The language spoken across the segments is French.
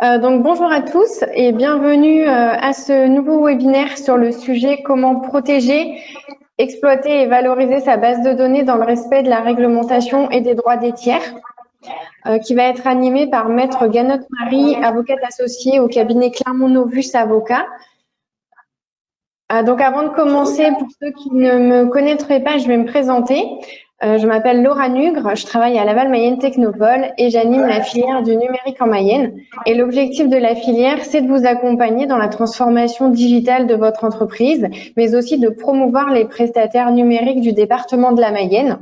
Donc bonjour à tous et bienvenue à ce nouveau webinaire sur le sujet comment protéger, exploiter et valoriser sa base de données dans le respect de la réglementation et des droits des tiers, qui va être animé par Maître Ganotte Marie, avocate associée au cabinet Clermont Novus Avocat. Donc avant de commencer, pour ceux qui ne me connaîtraient pas, je vais me présenter. Je m'appelle Laura Nugre, je travaille à Laval Mayenne Technopole et j'anime la filière du numérique en Mayenne. Et l'objectif de la filière, c'est de vous accompagner dans la transformation digitale de votre entreprise, mais aussi de promouvoir les prestataires numériques du département de la Mayenne.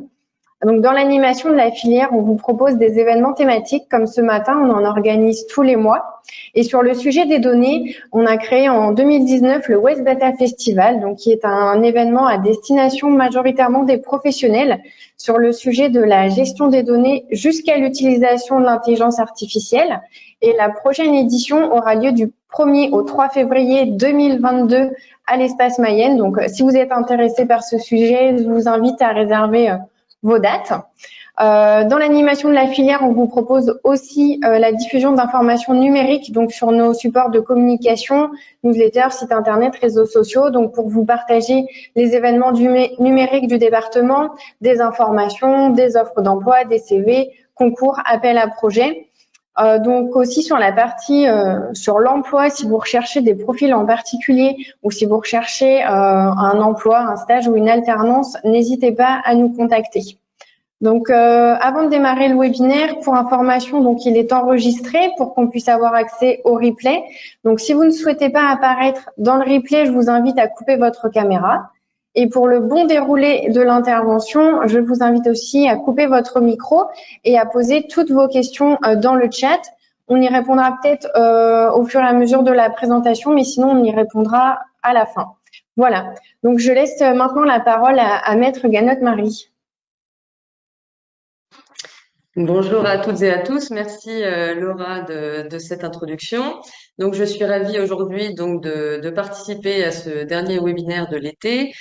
Donc, dans l'animation de la filière, on vous propose des événements thématiques comme ce matin, on en organise tous les mois. Et sur le sujet des données, on a créé en 2019 le West Data Festival, donc qui est un événement à destination majoritairement des professionnels sur le sujet de la gestion des données jusqu'à l'utilisation de l'intelligence artificielle. Et la prochaine édition aura lieu du 1er au 3 février 2022 à l'Espace Mayenne. Donc, si vous êtes intéressé par ce sujet, je vous invite à réserver vos dates. Dans l'animation de la filière, on vous propose aussi la diffusion d'informations numériques donc sur nos supports de communication, newsletters, sites internet, réseaux sociaux, donc pour vous partager les événements numériques du département, des informations, des offres d'emploi, des CV, concours, appels à projets. Donc aussi sur la partie sur l'emploi, si vous recherchez des profils en particulier ou si vous recherchez un emploi, un stage ou une alternance, n'hésitez pas à nous contacter. Donc avant de démarrer le webinaire, pour information, donc il est enregistré pour qu'on puisse avoir accès au replay. Donc si vous ne souhaitez pas apparaître dans le replay, je vous invite à couper votre caméra. Et pour le bon déroulé de l'intervention, je vous invite aussi à couper votre micro et à poser toutes vos questions dans le chat. On y répondra peut-être au fur et à mesure de la présentation, mais sinon on y répondra à la fin. Voilà, donc je laisse maintenant la parole à Maître Ganotte Marie. Bonjour à toutes et à tous. Merci Laura de cette introduction. Donc je suis ravie aujourd'hui donc de participer à ce dernier webinaire de l'été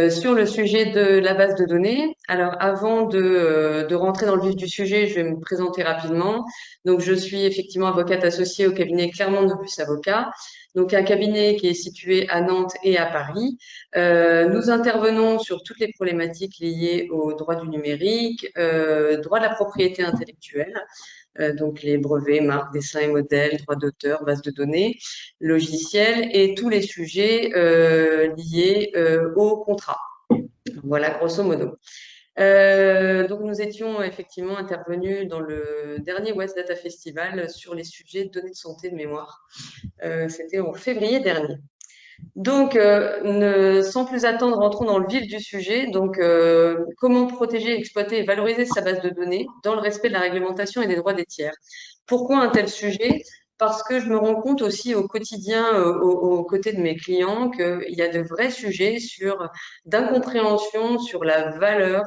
sur le sujet de la base de données. Alors avant de rentrer dans le vif du sujet, je vais me présenter rapidement. Donc je suis effectivement avocate associée au cabinet Clermont Novus Avocat. Donc un cabinet qui est situé à Nantes et à Paris. Nous intervenons sur toutes les problématiques liées au droit du numérique, droit de la propriété intellectuelle, donc les brevets, marques, dessins et modèles, droits d'auteur, bases de données, logiciels et tous les sujets liés au contrat. Voilà, grosso modo. Donc nous étions effectivement intervenus dans le dernier West Data Festival sur les sujets de données de santé de mémoire. C'était en février dernier. Donc, sans plus attendre, rentrons dans le vif du sujet. Donc, comment protéger, exploiter et valoriser sa base de données dans le respect de la réglementation et des droits des tiers. Pourquoi un tel sujet? Parce que je me rends compte aussi au quotidien, aux côtés de mes clients, qu'il y a de vrais sujets d'incompréhension sur la valeur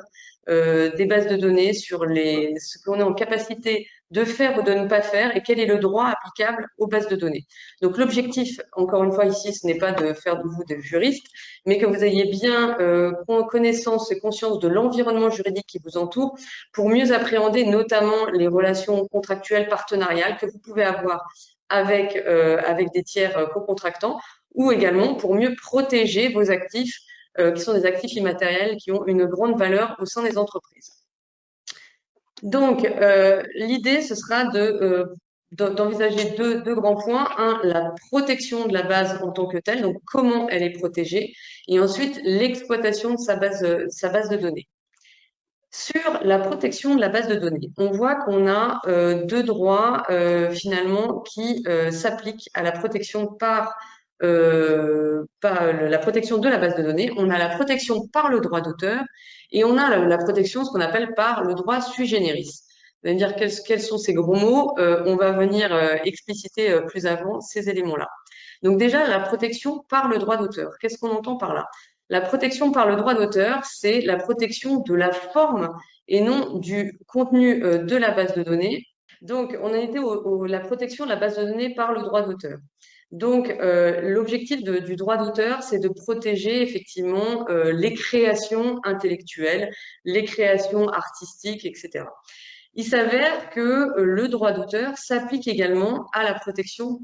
des bases de données, sur ce qu'on est en capacité de faire ou de ne pas faire et quel est le droit applicable aux bases de données. Donc l'objectif, encore une fois ici, ce n'est pas de faire de vous des juristes, mais que vous ayez bien connaissance et conscience de l'environnement juridique qui vous entoure pour mieux appréhender notamment les relations contractuelles partenariales que vous pouvez avoir avec des tiers co-contractants ou également pour mieux protéger vos actifs qui sont des actifs immatériels qui ont une grande valeur au sein des entreprises. Donc, l'idée, ce sera d'envisager deux grands points. Un, la protection de la base en tant que telle, donc comment elle est protégée, et ensuite l'exploitation de sa base de données. Sur la protection de la base de données, on voit qu'on a deux droits finalement qui s'appliquent à la protection par la protection de la base de données. On a la protection par le droit d'auteur et on a la protection, ce qu'on appelle par le droit sui generis. Vous allez me dire quels sont ces gros mots. On va venir expliciter plus avant ces éléments-là. Donc déjà, la protection par le droit d'auteur. Qu'est-ce qu'on entend par là? La protection par le droit d'auteur, c'est la protection de la forme et non du contenu de la base de données. Donc, on a été la protection de la base de données par le droit d'auteur. Donc, l'objectif du droit d'auteur, c'est de protéger effectivement les créations intellectuelles, les créations artistiques, etc. Il s'avère que le droit d'auteur s'applique également à la protection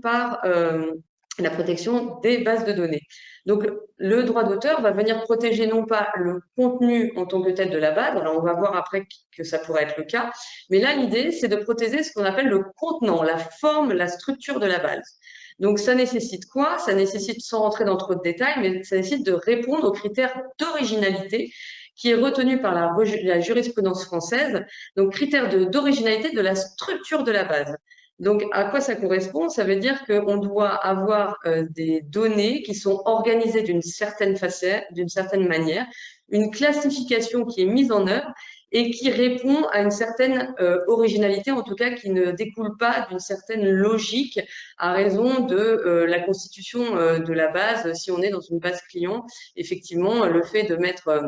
la protection des bases de données. Donc, le droit d'auteur va venir protéger non pas le contenu en tant que tel de la base, alors on va voir après que ça pourrait être le cas, mais là, l'idée, c'est de protéger ce qu'on appelle le contenant, la forme, la structure de la base. Donc, ça nécessite quoi? Ça nécessite, sans rentrer dans trop de détails, mais ça nécessite de répondre aux critères d'originalité qui est retenu par la jurisprudence française, donc critère d'originalité de la structure de la base. Donc, à quoi ça correspond? Ça veut dire qu'on doit avoir des données qui sont organisées d'une certaine façon, d'une certaine manière, une classification qui est mise en œuvre et qui répond à une certaine originalité, en tout cas qui ne découle pas d'une certaine logique à raison de la constitution de la base. Si on est dans une base client, effectivement, le fait de mettre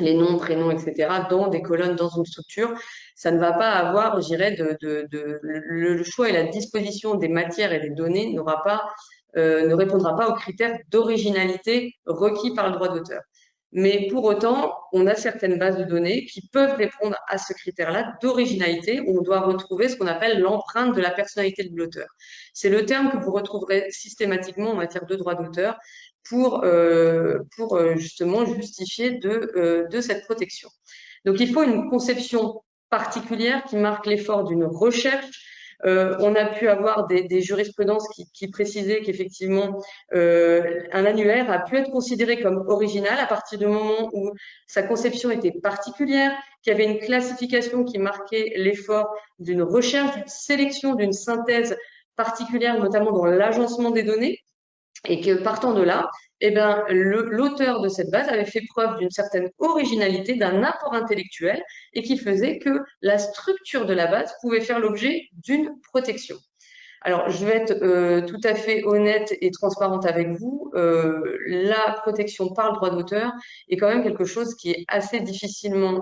les noms, prénoms, etc., dans des colonnes, dans une structure, ça ne va pas avoir, je dirais, le choix et la disposition des matières et des données ne répondra pas aux critères d'originalité requis par le droit d'auteur. Mais pour autant, on a certaines bases de données qui peuvent répondre à ce critère-là d'originalité, où on doit retrouver ce qu'on appelle l'empreinte de la personnalité de l'auteur. C'est le terme que vous retrouverez systématiquement en matière de droit d'auteur pour justement justifier de cette protection. Donc, il faut une conception particulière qui marque l'effort d'une recherche. On a pu avoir des jurisprudences qui précisaient qu'effectivement, un annuaire a pu être considéré comme original à partir du moment où sa conception était particulière, qu'il y avait une classification qui marquait l'effort d'une recherche, d'une sélection, d'une synthèse particulière, notamment dans l'agencement des données, et que partant de là, eh ben, l'auteur de cette base avait fait preuve d'une certaine originalité, d'un apport intellectuel, et qui faisait que la structure de la base pouvait faire l'objet d'une protection. Alors, je vais être tout à fait honnête et transparente avec vous. La protection par le droit d'auteur est quand même quelque chose qui est assez difficilement,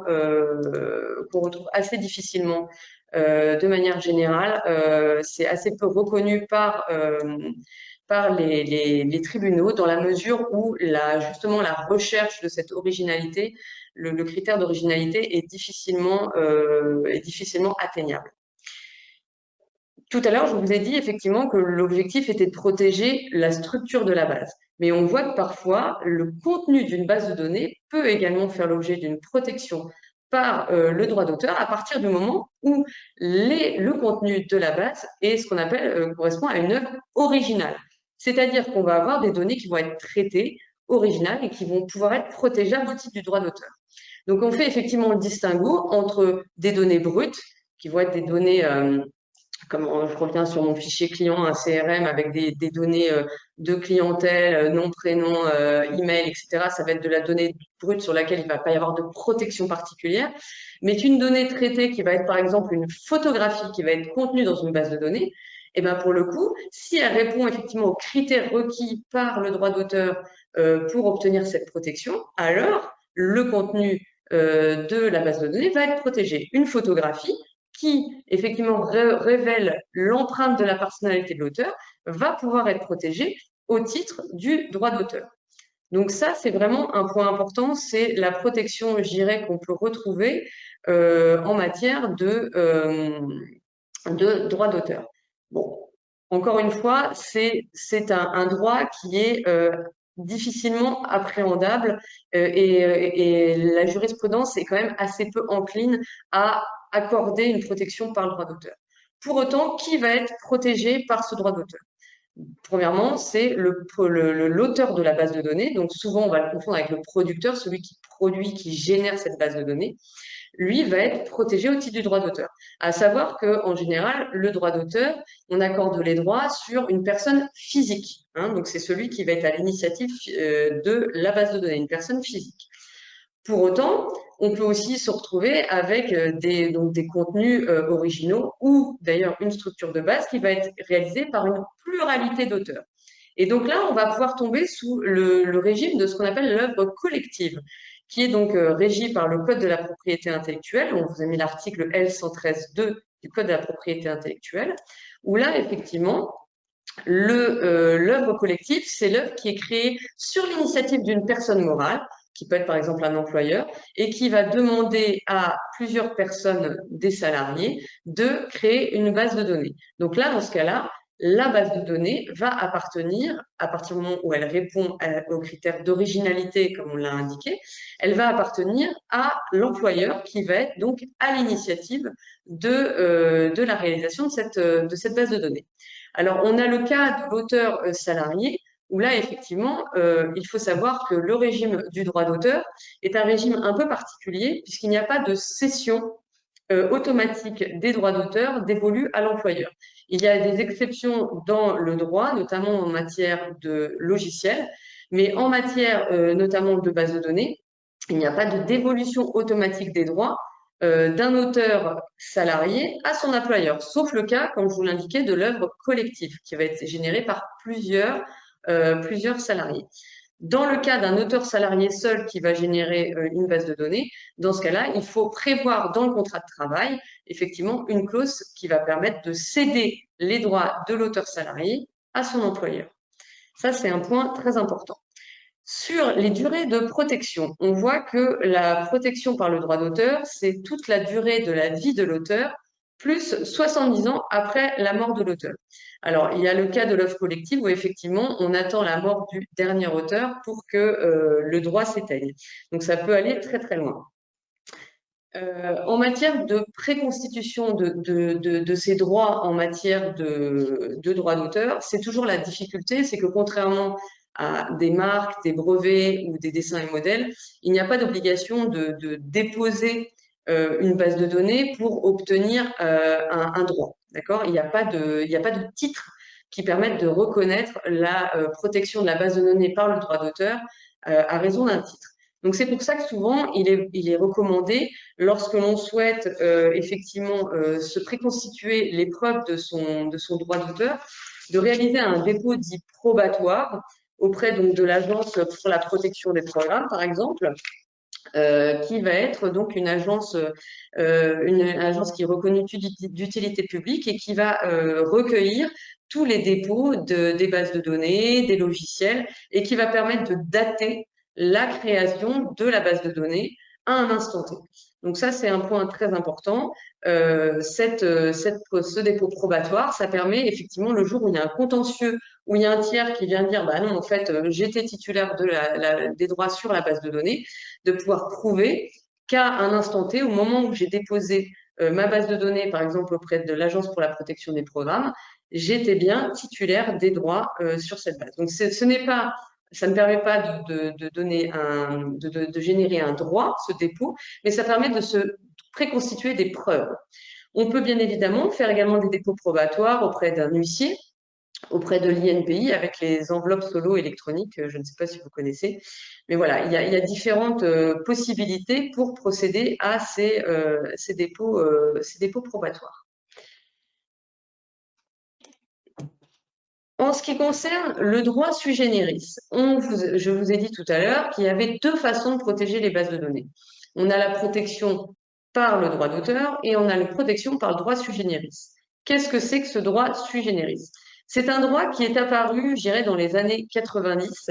qu'on retrouve assez difficilement de manière générale. C'est assez peu reconnu par les tribunaux dans la mesure où justement la recherche de cette originalité, le critère d'originalité est difficilement atteignable. Tout à l'heure, je vous ai dit effectivement que l'objectif était de protéger la structure de la base. Mais on voit que parfois, le contenu d'une base de données peut également faire l'objet d'une protection par le droit d'auteur à partir du moment où le contenu de la base est ce qu'on appelle correspond à une œuvre originale. C'est-à-dire qu'on va avoir des données qui vont être traitées, originales, et qui vont pouvoir être protégeables au titre du droit d'auteur. Donc, on fait effectivement le distinguo entre des données brutes, qui vont être des données, comme je reviens sur mon fichier client, un CRM avec des données de clientèle, nom, prénom, email, etc. Ça va être de la donnée brute sur laquelle il ne va pas y avoir de protection particulière. Mais une donnée traitée qui va être par exemple une photographie qui va être contenue dans une base de données, et ben pour le coup, si elle répond effectivement aux critères requis par le droit d'auteur pour obtenir cette protection, alors le contenu de la base de données va être protégé. Une photographie qui effectivement révèle l'empreinte de la personnalité de l'auteur va pouvoir être protégée au titre du droit d'auteur. Donc ça, c'est vraiment un point important, c'est la protection, je dirais, qu'on peut retrouver en matière de droit d'auteur. Bon, encore une fois, c'est un droit qui est difficilement appréhendable et la jurisprudence est quand même assez peu encline à accorder une protection par le droit d'auteur. Pour autant, qui va être protégé par ce droit d'auteur? Premièrement, c'est l'auteur de la base de données. Donc souvent, on va le confondre avec le producteur, celui qui produit, qui génère cette base de données. Lui va être protégé au titre du droit d'auteur. À savoir qu'en général, le droit d'auteur, on accorde les droits sur une personne physique. Donc c'est celui qui va être à l'initiative de la base de données, une personne physique. Pour autant, on peut aussi se retrouver avec des contenus originaux ou d'ailleurs une structure de base qui va être réalisée par une pluralité d'auteurs. Et donc là, on va pouvoir tomber sous le régime de ce qu'on appelle l'œuvre collective, qui est donc régie par le Code de la propriété intellectuelle. On vous a mis l'article L113.2 du Code de la propriété intellectuelle, où là, effectivement, l'œuvre collective, c'est l'œuvre qui est créée sur l'initiative d'une personne morale, qui peut être par exemple un employeur, et qui va demander à plusieurs personnes, des salariés, de créer une base de données. Donc là, dans ce cas-là, la base de données va appartenir, à partir du moment où elle répond aux critères d'originalité, comme on l'a indiqué, elle va appartenir à l'employeur qui va être donc à l'initiative de la réalisation de cette base de données. Alors, on a le cas de l'auteur salarié, où là, effectivement, il faut savoir que le régime du droit d'auteur est un régime un peu particulier, puisqu'il n'y a pas de cession automatique des droits d'auteur dévolus à l'employeur. Il y a des exceptions dans le droit, notamment en matière de logiciels, mais en matière notamment de base de données, il n'y a pas de dévolution automatique des droits d'un auteur salarié à son employeur, sauf le cas, comme je vous l'indiquais, de l'œuvre collective qui va être générée par plusieurs salariés. Dans le cas d'un auteur salarié seul qui va générer une base de données, dans ce cas-là, il faut prévoir dans le contrat de travail, effectivement, une clause qui va permettre de céder les droits de l'auteur salarié à son employeur. Ça, c'est un point très important. Sur les durées de protection, on voit que la protection par le droit d'auteur, c'est toute la durée de la vie de l'auteur, plus 70 ans après la mort de l'auteur. Alors, il y a le cas de l'œuvre collective où effectivement, on attend la mort du dernier auteur pour que le droit s'éteigne. Donc, ça peut aller très très loin. En matière de préconstitution de ces droits en matière de droit d'auteur, c'est toujours la difficulté, c'est que contrairement à des marques, des brevets ou des dessins et modèles, il n'y a pas d'obligation de déposer une base de données pour obtenir un droit. D'accord? Il n'y a pas de titre qui permette de reconnaître la protection de la base de données par le droit d'auteur à raison d'un titre. Donc c'est pour ça que souvent il est recommandé, lorsque l'on souhaite effectivement se préconstituer les preuves de son droit d'auteur, de réaliser un dépôt dit probatoire auprès donc de l'Agence pour la protection des programmes, par exemple, qui va être donc une agence qui est reconnue d'utilité publique et qui va recueillir tous les dépôts des bases de données, des logiciels, et qui va permettre de dater la création de la base de données à un instant T. Donc ça, c'est un point très important. Ce dépôt probatoire, ça permet effectivement, le jour où il y a un contentieux, où il y a un tiers qui vient dire, bah non, en fait, j'étais titulaire des droits sur la base de données, de pouvoir prouver qu'à un instant T, au moment où j'ai déposé ma base de données, par exemple auprès de l'Agence pour la protection des programmes, j'étais bien titulaire des droits sur cette base. Donc ça ne permet pas de générer un droit, ce dépôt, mais ça permet de se préconstituer des preuves. On peut bien évidemment faire également des dépôts probatoires auprès d'un huissier, auprès de l'INPI avec les enveloppes solo électroniques, je ne sais pas si vous connaissez, mais voilà, il y a différentes possibilités pour procéder à ces dépôts probatoires. En ce qui concerne le droit sui generis, je vous ai dit tout à l'heure qu'il y avait deux façons de protéger les bases de données. On a la protection par le droit d'auteur et on a la protection par le droit sui generis. Qu'est-ce que c'est que ce droit sui generis? C'est un droit qui est apparu, je dirais, dans les années 90,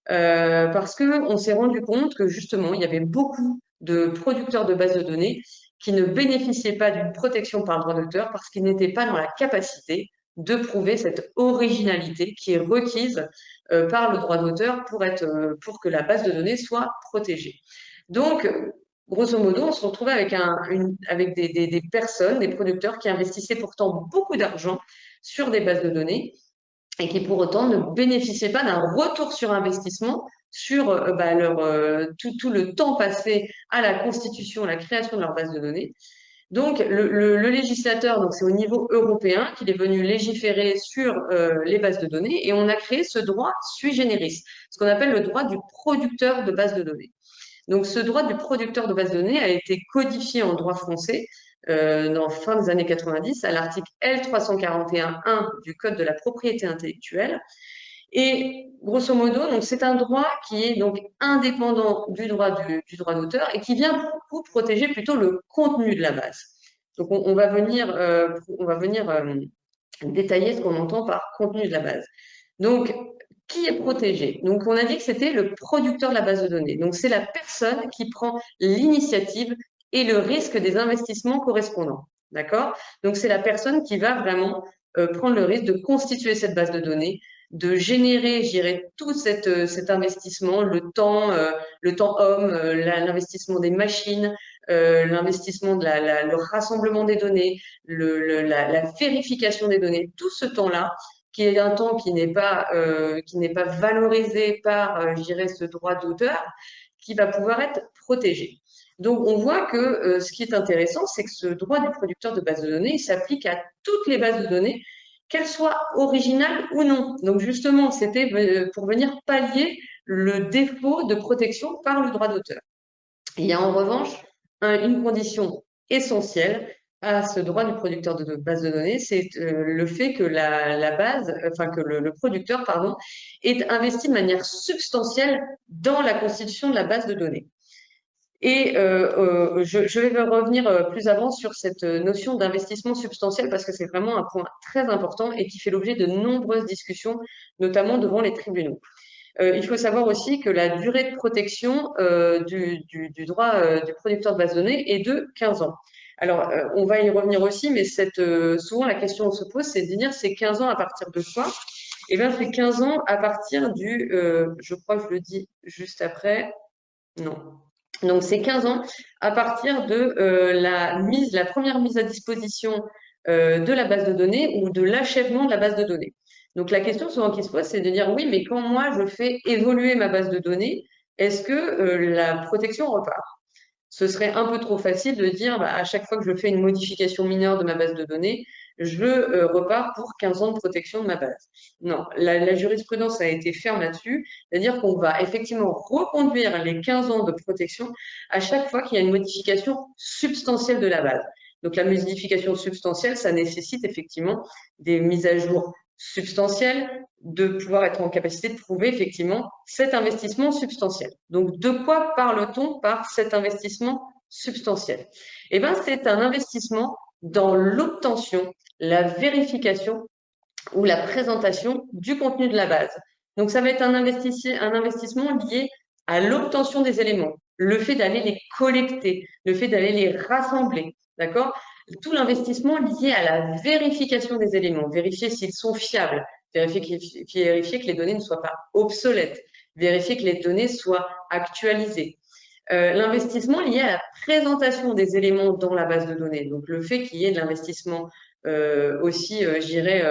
parce qu'on s'est rendu compte que justement, il y avait beaucoup de producteurs de bases de données qui ne bénéficiaient pas d'une protection par le droit d'auteur parce qu'ils n'étaient pas dans la capacité de prouver cette originalité qui est requise par le droit d'auteur pour que la base de données soit protégée. Donc, grosso modo, on se retrouvait avec des personnes, des producteurs qui investissaient pourtant beaucoup d'argent sur des bases de données et qui pour autant ne bénéficiaient pas d'un retour sur investissement sur tout le temps passé à la constitution, à la création de leur base de données. Donc, le législateur, donc c'est au niveau européen qu'il est venu légiférer sur les bases de données et on a créé ce droit sui generis, ce qu'on appelle le droit du producteur de base de données. Donc, ce droit du producteur de base de données a été codifié en droit français dans fin des années 90 à l'article L341-1 du Code de la propriété intellectuelle. Et grosso modo, donc c'est un droit qui est donc indépendant du droit d'auteur et qui vient beaucoup protéger plutôt le contenu de la base. Donc on va venir détailler ce qu'on entend par contenu de la base. Donc qui est protégé? Donc, on a dit que c'était le producteur de la base de données. Donc, c'est la personne qui prend l'initiative et le risque des investissements correspondants. D'accord? Donc, c'est la personne qui va vraiment prendre le risque de constituer cette base de données, de générer, je dirais, tout cet investissement, le temps homme, l'investissement des machines, l'investissement le rassemblement des données, la vérification des données, tout ce temps-là, qui est un temps qui n'est pas valorisé par, je dirais, ce droit d'auteur, qui va pouvoir être protégé. Donc, on voit que ce qui est intéressant, c'est que ce droit du producteur de base de données, il s'applique à toutes les bases de données, qu'elles soient originales ou non. Donc, justement, c'était pour venir pallier le défaut de protection par le droit d'auteur. Il y a en revanche une condition essentielle à ce droit du producteur de base de données, c'est le fait que le producteur, pardon, est investi de manière substantielle dans la constitution de la base de données. Et je vais revenir plus avant sur cette notion d'investissement substantiel parce que c'est vraiment un point très important et qui fait l'objet de nombreuses discussions, notamment devant les tribunaux. Il faut savoir aussi que la durée de protection du droit du producteur de base de données est de 15 ans. Alors, on va y revenir aussi, mais souvent la question se pose, c'est de dire c'est 15 ans à partir de quoi? Eh bien, c'est 15 ans à partir je crois que je le dis juste après, non. Donc, c'est 15 ans à partir de la première mise à disposition de la base de données ou de l'achèvement de la base de données. Donc, la question souvent qui se pose, c'est de dire, oui, mais quand moi, je fais évoluer ma base de données, est-ce que la protection repart? Ce serait un peu trop facile de dire, bah, à chaque fois que je fais une modification mineure de ma base de données, je repars pour 15 ans de protection de ma base. Non, la jurisprudence a été ferme là-dessus, c'est-à-dire qu'on va effectivement reconduire les 15 ans de protection à chaque fois qu'il y a une modification substantielle de la base. Donc la modification substantielle, ça nécessite effectivement des mises à jour substantielles, de pouvoir être en capacité de prouver effectivement cet investissement substantiel. Donc, de quoi parle-t-on par cet investissement substantiel? Eh bien, c'est un investissement dans l'obtention, la vérification ou la présentation du contenu de la base. Donc, ça va être un investissement lié à l'obtention des éléments, le fait d'aller les collecter, le fait d'aller les rassembler, d'accord? Tout l'investissement lié à la vérification des éléments, vérifier s'ils sont fiables, vérifier que les données ne soient pas obsolètes, vérifier que les données soient actualisées. L'investissement lié à la présentation des éléments dans la base de données, donc le fait qu'il y ait de l'investissement aussi, je dirais,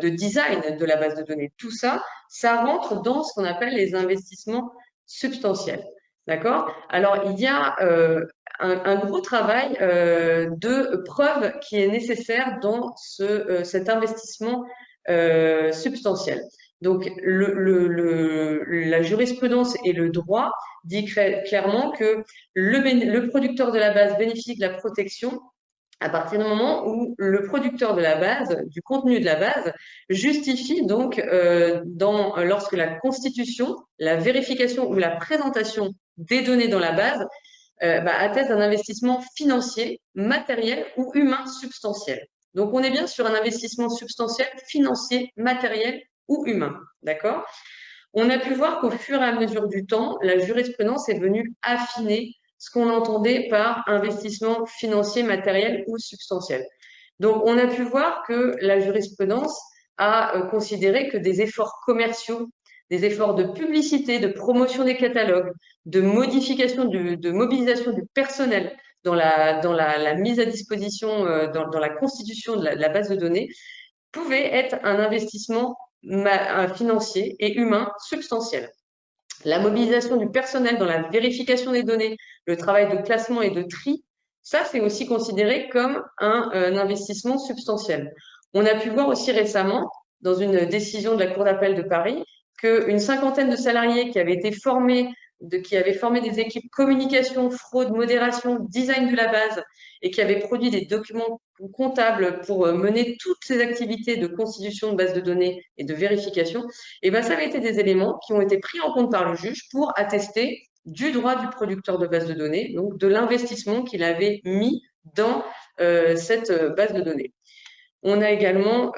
de design de la base de données. Tout ça, ça rentre dans ce qu'on appelle les investissements substantiels. D'accord? Alors, il y a un gros travail de preuve qui est nécessaire dans cet investissement substantiel. Donc, la jurisprudence et le droit dit clairement que le producteur de la base bénéficie de la protection à partir du moment où le producteur de la base, du contenu de la base, justifie donc lorsque la constitution, la vérification ou la présentation des données dans la base atteste d'un investissement financier, matériel ou humain substantiel. Donc, on est bien sur un investissement substantiel, financier, matériel ou humain. D'accord? On a pu voir qu'au fur et à mesure du temps, la jurisprudence est venue affiner ce qu'on entendait par investissement financier, matériel ou substantiel. Donc, on a pu voir que la jurisprudence a considéré que des efforts commerciaux, des efforts de publicité, de promotion des catalogues, de modification, de mobilisation du personnel dans la mise à disposition, dans la constitution de la base de données, pouvaient être un investissement financier et humain substantiel. La mobilisation du personnel dans la vérification des données, le travail de classement et de tri, ça, c'est aussi considéré comme un investissement substantiel. On a pu voir aussi récemment, dans une décision de la Cour d'appel de Paris, qu'une cinquantaine de salariés qui avaient formé des équipes communication, fraude, modération, design de la base et qui avaient produit des documents comptables pour mener toutes ces activités de constitution de base de données et de vérification, et ben ça avait été des éléments qui ont été pris en compte par le juge pour attester du droit du producteur de base de données, donc de l'investissement qu'il avait mis dans cette base de données. On a également,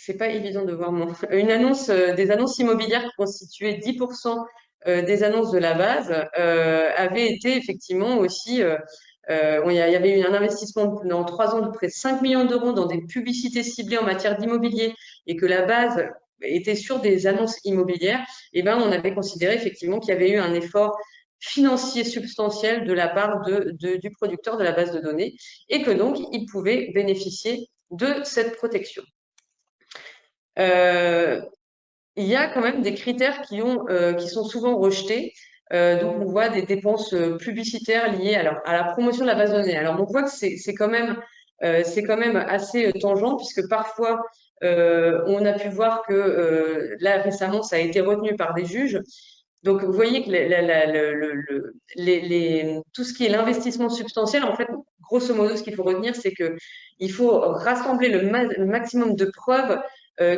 c'est pas évident de voir une annonce, des annonces immobilières qui constituaient 10% des annonces de la base, avaient été effectivement aussi, il y avait eu un investissement dans 3 ans de près de 5 millions d'euros dans des publicités ciblées en matière d'immobilier et que la base était sur des annonces immobilières, et ben, on avait considéré effectivement qu'il y avait eu un effort financier substantiel de la part du producteur de la base de données et que donc il pouvait bénéficier de cette protection. Il y a quand même des critères qui sont souvent rejetés. Donc, on voit des dépenses publicitaires liées à la promotion de la base de données. Alors, on voit que c'est quand même assez tangent puisque parfois, on a pu voir que là, récemment, ça a été retenu par des juges. Donc, vous voyez que tout ce qui est l'investissement substantiel, en fait, grosso modo, ce qu'il faut retenir, c'est que il faut rassembler le maximum de preuves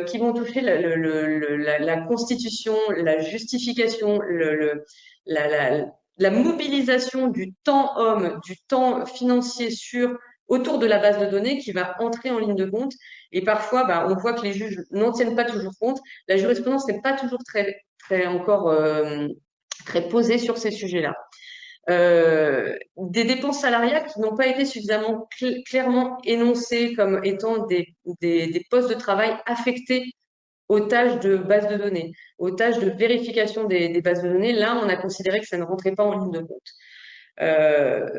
qui vont toucher la constitution, la justification, la, la, la mobilisation du temps homme, du temps financier autour de la base de données qui va entrer en ligne de compte. Et parfois, bah, on voit que les juges n'en tiennent pas toujours compte. La jurisprudence n'est pas toujours encore très posée sur ces sujets-là. Des dépenses salariales qui n'ont pas été suffisamment clairement énoncées comme étant des postes de travail affectés aux tâches de base de données, aux tâches de vérification des bases de données. Là, on a considéré que ça ne rentrait pas en ligne de compte.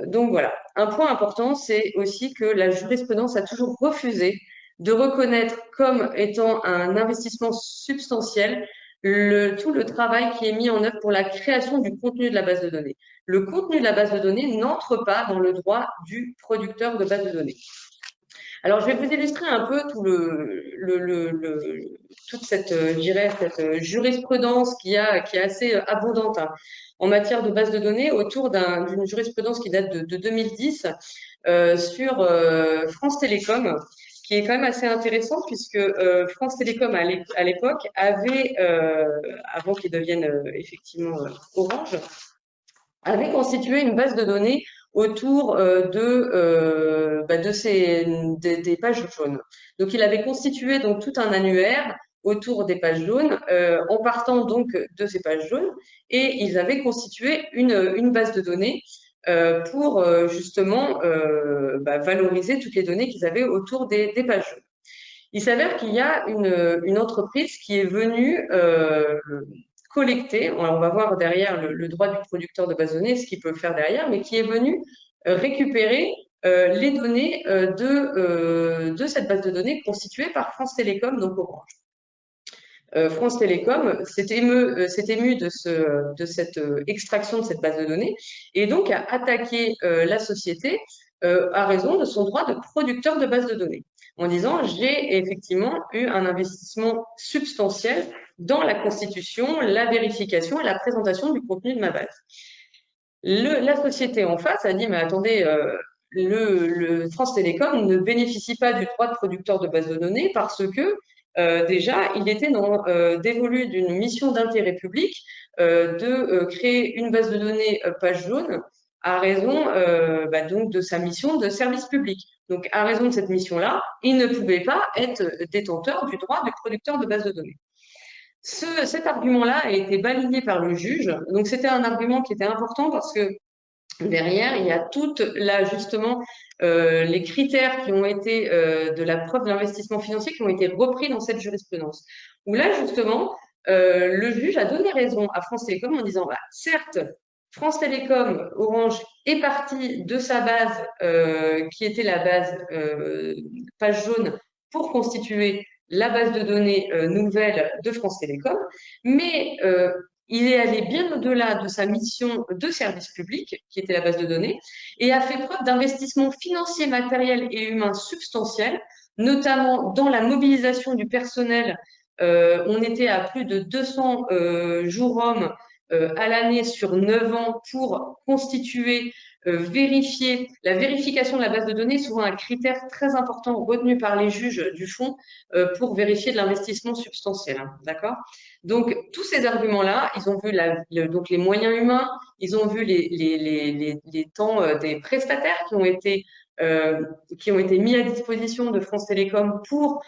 Donc voilà. Un point important, c'est aussi que la jurisprudence a toujours refusé de reconnaître comme étant un investissement substantiel tout le travail qui est mis en œuvre pour la création du contenu de la base de données. Le contenu de la base de données n'entre pas dans le droit du producteur de base de données. Alors, je vais vous illustrer un peu toute cette, je dirais, cette jurisprudence qui est assez abondante en matière de base de données autour d'une jurisprudence qui date de 2010 sur France Télécom, qui est quand même assez intéressante puisque France Télécom à l'époque avait, avant qu'il devienne effectivement Orange, avait constitué une base de données autour des pages jaunes. Donc, il avait constitué donc tout un annuaire autour des pages jaunes, en partant donc de ces pages jaunes, et ils avaient constitué une base de données pour justement valoriser toutes les données qu'ils avaient autour des pages jaunes. Il s'avère qu'il y a une entreprise qui est venue collecter, on va voir derrière le droit du producteur de base de données, ce qu'il peut faire derrière, mais qui est venu récupérer les données de cette base de données constituée par France Télécom, donc Orange. France Télécom s'est ému de cette extraction de cette base de données et donc a attaqué la société à raison de son droit de producteur de base de données, en disant j'ai effectivement eu un investissement substantiel dans la constitution, la vérification et la présentation du contenu de ma base. La société en face a dit mais attendez, le France Télécom ne bénéficie pas du droit de producteur de base de données parce que déjà, il était dévolu d'une mission d'intérêt public de créer une base de données page jaune à raison donc de sa mission de service public. Donc, à raison de cette mission-là, il ne pouvait pas être détenteur du droit de producteur de base de données. Cet argument-là a été balayé par le juge. Donc, c'était un argument qui était important parce que derrière, il y a justement les critères qui ont été de la preuve d'investissement financier qui ont été repris dans cette jurisprudence. Où là, justement, le juge a donné raison à France Télécom en disant, certes, France Télécom, Orange, est parti de sa base qui était la base page jaune pour constituer la base de données nouvelle de France Télécom, mais il est allé bien au-delà de sa mission de service public, qui était la base de données, et a fait preuve d'investissement financier, matériel et humain substantiel, notamment dans la mobilisation du personnel. On était à plus de 200 jours hommes à l'année sur 9 ans pour constituer, vérifier. La vérification de la base de données est souvent un critère très important retenu par les juges du fond pour vérifier de l'investissement substantiel. D'accord ? Donc, tous ces arguments-là, ils ont vu donc les moyens humains, ils ont vu les temps des prestataires qui ont été qui ont été mis à disposition de France Télécom pour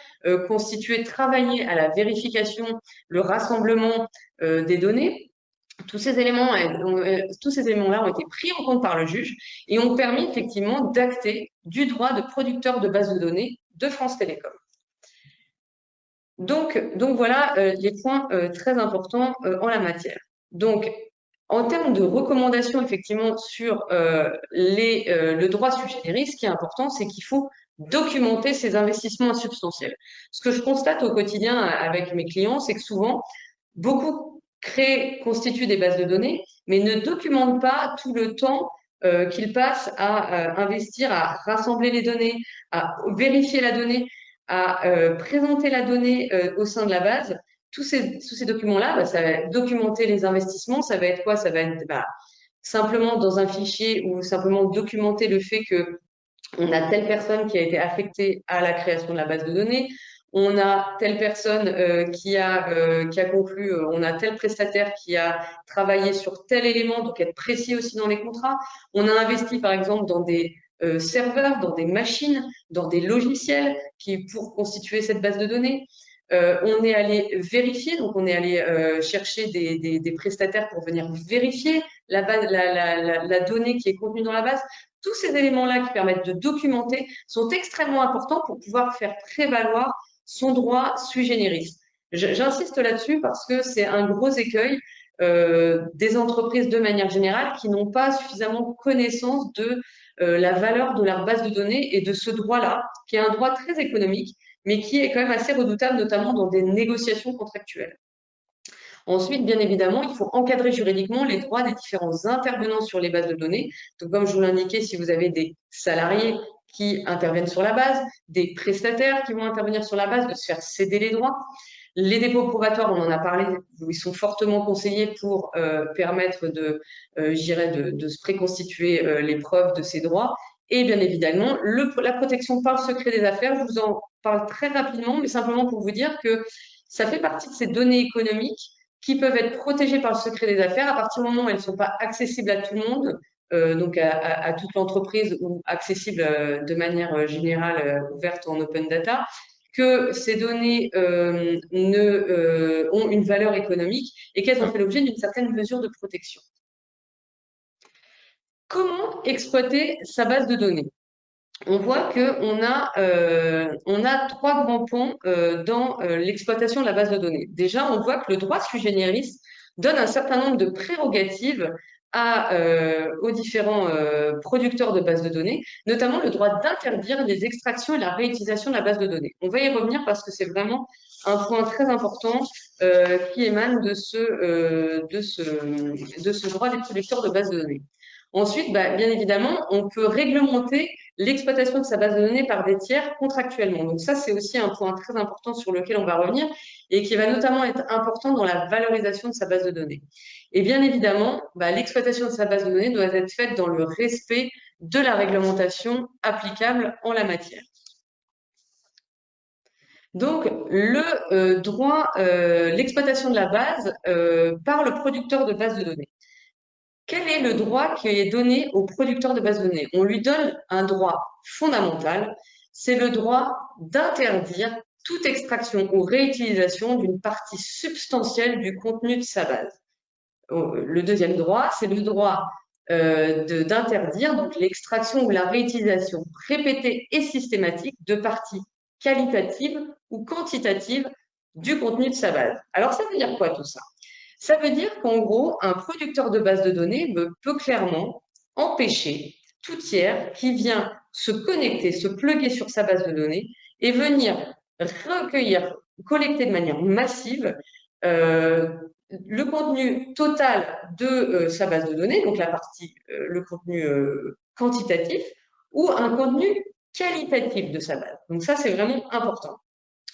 travailler à la vérification, le rassemblement des données. Tous ces éléments-là ont été pris en compte par le juge et ont permis effectivement d'acter du droit de producteur de base de données de France Télécom. Donc voilà les points très importants en la matière. Donc, en termes de recommandations, effectivement, sur le droit sui generis, ce qui est important, c'est qu'il faut documenter ces investissements insubstantiels. Ce que je constate au quotidien avec mes clients, c'est que souvent, beaucoup constituent des bases de données, mais ne documentent pas tout le temps qu'ils passent à investir, à rassembler les données, à vérifier la donnée, à présenter la donnée au sein de la base. Tous ces documents-là, ça va documenter les investissements. Ça va être quoi? Ça va être simplement dans un fichier ou simplement documenter le fait que on a telle personne qui a été affectée à la création de la base de données. On a telle personne qui a conclu, on a tel prestataire qui a travaillé sur tel élément, donc être précis aussi dans les contrats. On a investi par exemple dans des serveurs, dans des machines, dans des logiciels pour constituer cette base de données. On est allé vérifier, donc on est allé chercher des prestataires pour venir vérifier la donnée qui est contenue dans la base. Tous ces éléments-là qui permettent de documenter sont extrêmement importants pour pouvoir faire prévaloir son droit sui generis. J'insiste là-dessus parce que c'est un gros écueil des entreprises de manière générale qui n'ont pas suffisamment connaissance de la valeur de leur base de données et de ce droit-là, qui est un droit très économique, mais qui est quand même assez redoutable, notamment dans des négociations contractuelles. Ensuite, bien évidemment, il faut encadrer juridiquement les droits des différents intervenants sur les bases de données. Donc, comme je vous l'indiquais, si vous avez des salariés qui interviennent sur la base, des prestataires qui vont intervenir sur la base, de se faire céder les droits. Les dépôts probatoires, on en a parlé, ils sont fortement conseillés pour permettre de se préconstituer les preuves de ces droits. Et bien évidemment, la protection par le secret des affaires, je vous en parle très rapidement, mais simplement pour vous dire que ça fait partie de ces données économiques qui peuvent être protégées par le secret des affaires à partir du moment où elles ne sont pas accessibles à tout le monde, donc à toute l'entreprise ou accessibles de manière générale, ouverte en open data, que ces données ont une valeur économique et qu'elles ont fait l'objet d'une certaine mesure de protection. Comment exploiter sa base de données? On voit qu'on a trois grands pans dans l'exploitation de la base de données. Déjà, on voit que le droit sui generis donne un certain nombre de prérogatives aux différents producteurs de bases de données, notamment le droit d'interdire les extractions et la réutilisation de la base de données. On va y revenir parce que c'est vraiment un point très important qui émane de ce droit des producteurs de bases de données. Ensuite, bien évidemment, on peut réglementer l'exploitation de sa base de données par des tiers contractuellement. Donc ça, c'est aussi un point très important sur lequel on va revenir et qui va notamment être important dans la valorisation de sa base de données. Et bien évidemment, l'exploitation de sa base de données doit être faite dans le respect de la réglementation applicable en la matière. Donc, l'exploitation de la base par le producteur de base de données. Quel est le droit qui est donné au producteur de base de données? On lui donne un droit fondamental, c'est le droit d'interdire toute extraction ou réutilisation d'une partie substantielle du contenu de sa base. Le deuxième droit, c'est le droit d'interdire donc l'extraction ou la réutilisation répétée et systématique de parties qualitatives ou quantitatives du contenu de sa base. Alors, ça veut dire quoi tout ça? Ça veut dire qu'en gros, un producteur de base de données peut clairement empêcher tout tiers qui vient se connecter, se plugger sur sa base de données et venir recueillir, collecter de manière massive le contenu total de sa base de données, donc le contenu quantitatif, ou un contenu qualitatif de sa base. Donc ça, c'est vraiment important.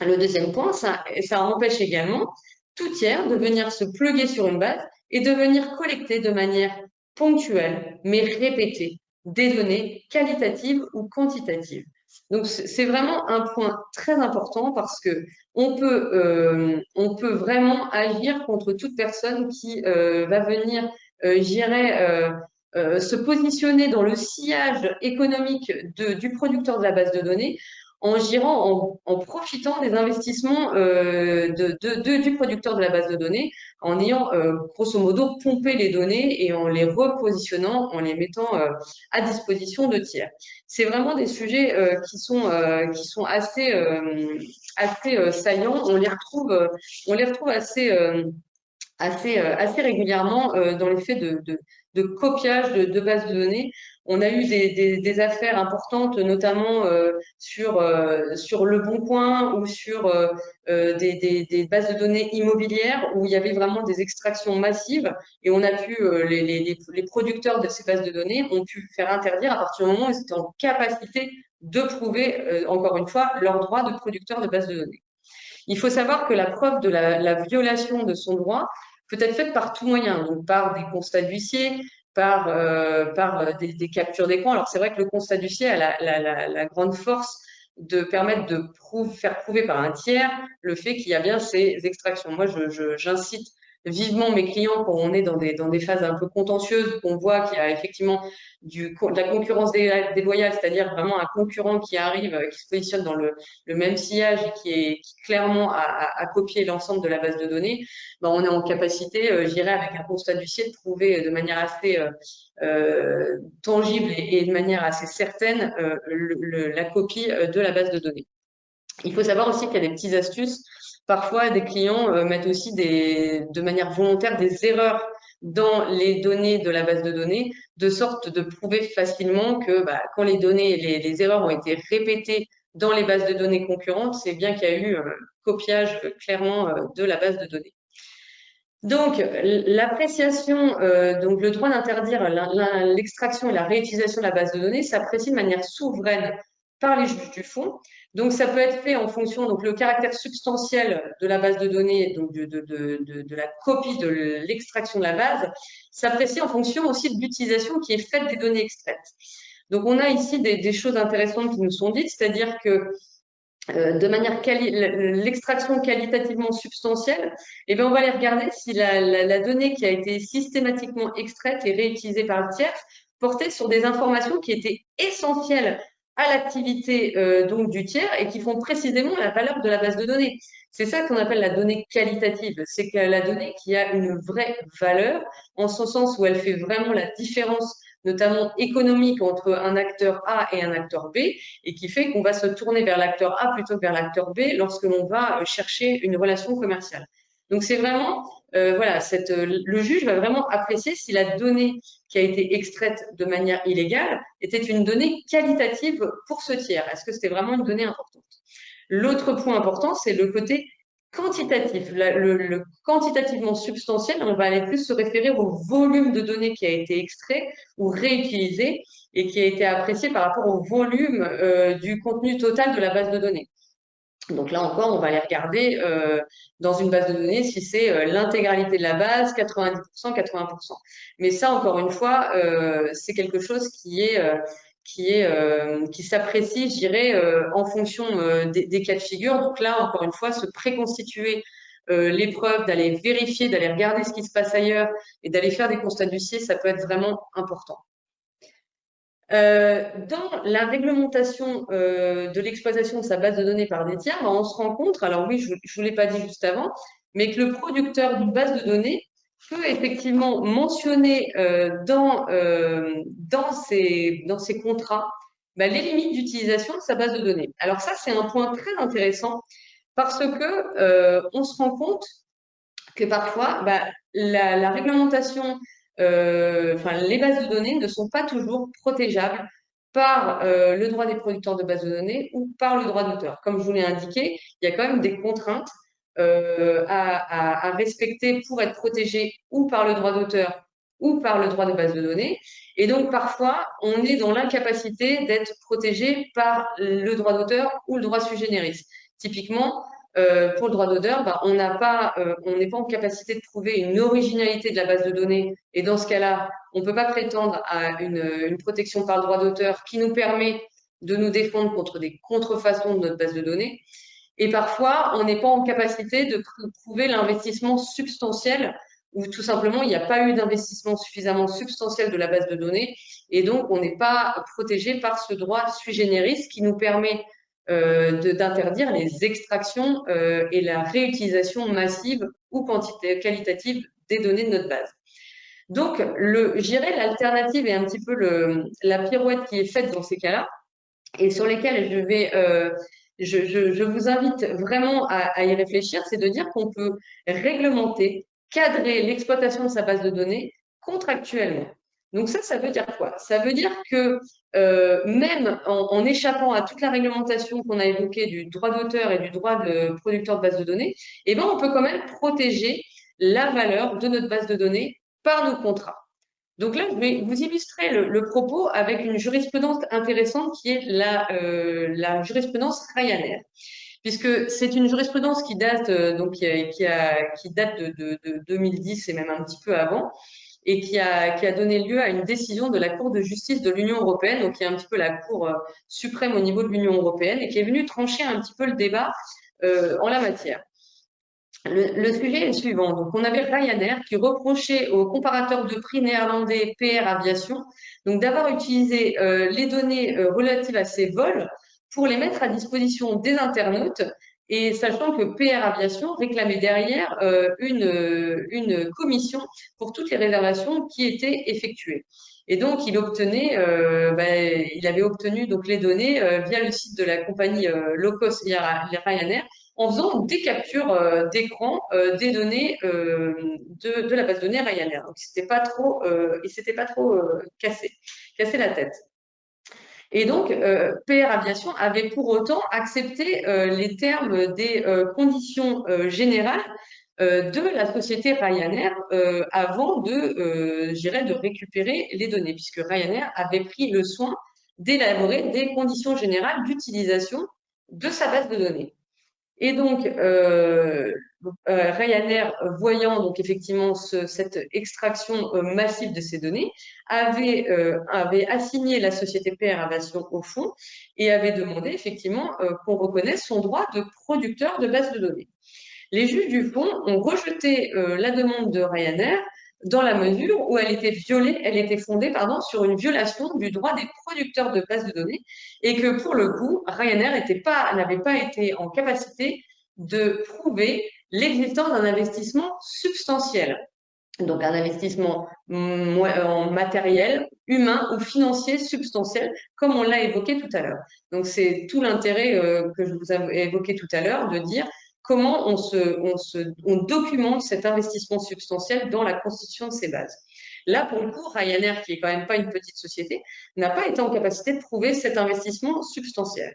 Le deuxième point, ça empêche également tout tiers de venir se plugger sur une base et de venir collecter de manière ponctuelle, mais répétée, des données qualitatives ou quantitatives. Donc, c'est vraiment un point très important parce que on peut vraiment agir contre toute personne qui va venir, se positionner dans le sillage économique du producteur de la base de données en gérant, en profitant des investissements du producteur de la base de données, en ayant grosso modo pompé les données et en les repositionnant, en les mettant à disposition de tiers. C'est vraiment des sujets qui sont assez saillants. On les retrouve assez régulièrement dans les faits de copiage de bases de données. On a eu des affaires importantes, notamment sur Le Bon Coin ou sur des bases de données immobilières où il y avait vraiment des extractions massives et on a pu, les producteurs de ces bases de données ont pu faire interdire à partir du moment où ils étaient en capacité de prouver, encore une fois, leur droit de producteur de bases de données. Il faut savoir que la preuve de la violation de son droit peut être faite par tout moyen, donc par des constats d'huissier, par des captures d'écran. Alors c'est vrai que le constat d'huissier a la grande force de permettre de faire prouver par un tiers le fait qu'il y a bien ces extractions. Moi, j'incite vivement mes clients quand on est dans des phases un peu contentieuses, qu'on voit qu'il y a effectivement de la concurrence déloyale, c'est-à-dire vraiment un concurrent qui arrive, qui se positionne dans le même sillage et qui clairement a copié l'ensemble de la base de données, ben on est en capacité, je dirais, avec un constat d'huissier, de prouver de manière assez tangible et de manière assez certaine la copie de la base de données. Il faut savoir aussi qu'il y a des petites astuces. Parfois, des clients mettent aussi de manière volontaire des erreurs dans les données de la base de données, de sorte de prouver facilement que quand les données, les erreurs ont été répétées dans les bases de données concurrentes, c'est bien qu'il y a eu un copiage clairement de la base de données. Donc, l'appréciation, donc le droit d'interdire l'extraction et la réutilisation de la base de données s'apprécie de manière souveraine par les juges du fond. Donc, ça peut être fait en fonction, donc le caractère substantiel de la base de données, donc de la copie de l'extraction de la base, s'apprécie en fonction aussi de l'utilisation qui est faite des données extraites. Donc, on a ici des choses intéressantes qui nous sont dites, c'est-à-dire que de manière l'extraction qualitativement substantielle, eh bien, on va aller regarder si la donnée qui a été systématiquement extraite et réutilisée par le tiers portait sur des informations qui étaient essentielles à l'activité donc du tiers et qui font précisément la valeur de la base de données. C'est ça qu'on appelle la donnée qualitative, c'est que la donnée qui a une vraie valeur, en ce sens où elle fait vraiment la différence, notamment économique, entre un acteur A et un acteur B, et qui fait qu'on va se tourner vers l'acteur A plutôt que vers l'acteur B lorsque l'on va chercher une relation commerciale. Donc c'est vraiment, voilà, le juge va vraiment apprécier si la donnée qui a été extraite de manière illégale était une donnée qualitative pour ce tiers. Est-ce que c'était vraiment une donnée importante? L'autre point important, c'est le côté quantitatif. Le quantitativement substantiel, on va aller plus se référer au volume de données qui a été extrait ou réutilisé et qui a été apprécié par rapport au volume du contenu total de la base de données. Donc là encore, on va aller regarder dans une base de données si c'est l'intégralité de la base, 90%, 80%. Mais ça, encore une fois, c'est quelque chose qui s'apprécie, je dirais, en fonction des cas de figure. Donc là, encore une fois, se préconstituer l'épreuve, d'aller vérifier, d'aller regarder ce qui se passe ailleurs et d'aller faire des constats d'huissier, ça peut être vraiment important. Dans la réglementation de l'exploitation de sa base de données par des tiers, on se rend compte, alors oui, je ne vous l'ai pas dit juste avant, mais que le producteur d'une base de données peut effectivement mentionner dans ses contrats les limites d'utilisation de sa base de données. Alors ça, c'est un point très intéressant parce que on se rend compte que parfois, la réglementation, les bases de données ne sont pas toujours protégeables par le droit des producteurs de bases de données ou par le droit d'auteur. Comme je vous l'ai indiqué, il y a quand même des contraintes à respecter pour être protégé ou par le droit d'auteur ou par le droit de base de données. Et donc, parfois, on est dans l'incapacité d'être protégé par le droit d'auteur ou le droit sui generis. Typiquement, pour le droit d'auteur, on n'est pas en capacité de prouver une originalité de la base de données. Et dans ce cas-là, on ne peut pas prétendre à une protection par le droit d'auteur qui nous permet de nous défendre contre des contrefaçons de notre base de données. Et parfois, on n'est pas en capacité de prouver l'investissement substantiel où tout simplement il n'y a pas eu d'investissement suffisamment substantiel de la base de données et donc on n'est pas protégé par ce droit sui generis qui nous permet d'interdire les extractions et la réutilisation massive ou qualitative des données de notre base. Donc, je dirais l'alternative est un petit peu la pirouette qui est faite dans ces cas-là et sur lesquels je vous invite vraiment à y réfléchir, c'est de dire qu'on peut réglementer, cadrer l'exploitation de sa base de données contractuellement. Donc ça veut dire quoi? Ça veut dire que même en échappant à toute la réglementation qu'on a évoquée du droit d'auteur et du droit de producteur de base de données, eh ben, on peut quand même protéger la valeur de notre base de données par nos contrats. Donc là, je vais vous illustrer le propos avec une jurisprudence intéressante qui est la jurisprudence Ryanair, puisque c'est une jurisprudence qui date donc qui date de 2010 et même un petit peu avant, et qui a donné lieu à une décision de la Cour de justice de l'Union européenne, donc qui est un petit peu la Cour suprême au niveau de l'Union européenne, et qui est venue trancher un petit peu le débat en la matière. Le sujet est le suivant. Donc, on avait Ryanair qui reprochait au comparateur de prix néerlandais PR Aviation donc d'avoir utilisé les données relatives à ses vols pour les mettre à disposition des internautes et sachant que PR Aviation réclamait derrière une commission pour toutes les réservations qui étaient effectuées. Et donc, il avait obtenu donc les données via le site de la compagnie low cost Ryanair en faisant des captures d'écran des données de la base de données Ryanair. Donc, il s'était pas trop cassé la tête. Et donc, PR Aviation avait pour autant accepté les termes des conditions générales de la société Ryanair avant de récupérer les données, puisque Ryanair avait pris le soin d'élaborer des conditions générales d'utilisation de sa base de données. Et donc, Ryanair, voyant donc effectivement cette extraction massive de ces données, avait assigné la société PR Aviation au fond et avait demandé effectivement qu'on reconnaisse son droit de producteur de base de données. Les juges du fond ont rejeté la demande de Ryanair dans la mesure où elle était fondée sur une violation du droit des producteurs de bases de données et que pour le coup, Ryanair n'avait pas été en capacité de prouver l'existence d'un investissement substantiel. Donc un investissement en matériel, humain ou financier substantiel, comme on l'a évoqué tout à l'heure. Donc c'est tout l'intérêt que je vous ai évoqué tout à l'heure de dire comment on documente cet investissement substantiel dans la constitution de ces bases. Là, pour le coup, Ryanair, qui est quand même pas une petite société, n'a pas été en capacité de prouver cet investissement substantiel.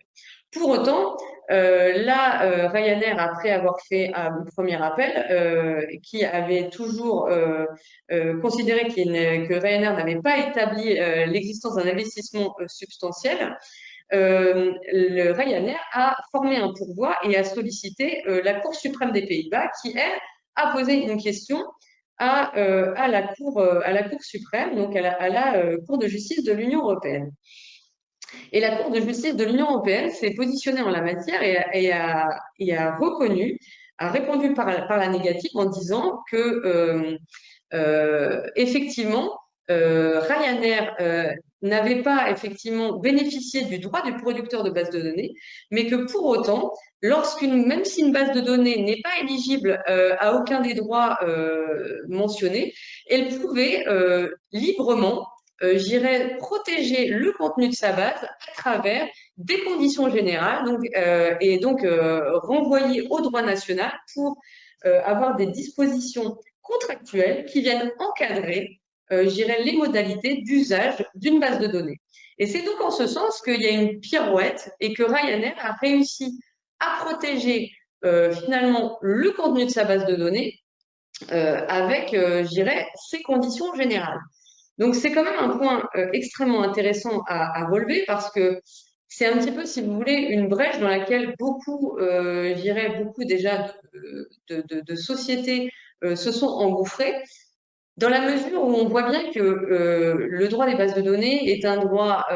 Pour autant, Ryanair, après avoir fait un premier appel, qui avait toujours considéré que Ryanair n'avait pas établi l'existence d'un investissement substantiel, le Ryanair a formé un pourvoi et a sollicité la Cour suprême des Pays-Bas qui, elle, a posé une question à la Cour suprême, donc à la Cour de justice de l'Union européenne. Et la Cour de justice de l'Union européenne s'est positionnée en la matière et a répondu par la négative en disant que effectivement, Ryanair n'avait pas effectivement bénéficié du droit du producteur de base de données, mais que pour autant, même si une base de données n'est pas éligible à aucun des droits mentionnés, elle pouvait librement, protéger le contenu de sa base à travers des conditions générales, et donc renvoyer au droit national pour avoir des dispositions contractuelles qui viennent encadrer, les modalités d'usage d'une base de données. Et c'est donc en ce sens qu'il y a une pirouette et que Ryanair a réussi à protéger finalement le contenu de sa base de données avec, ces conditions générales. Donc c'est quand même un point extrêmement intéressant à relever parce que c'est un petit peu, si vous voulez, une brèche dans laquelle beaucoup déjà de sociétés se sont engouffrées, dans la mesure où on voit bien que le droit des bases de données est un droit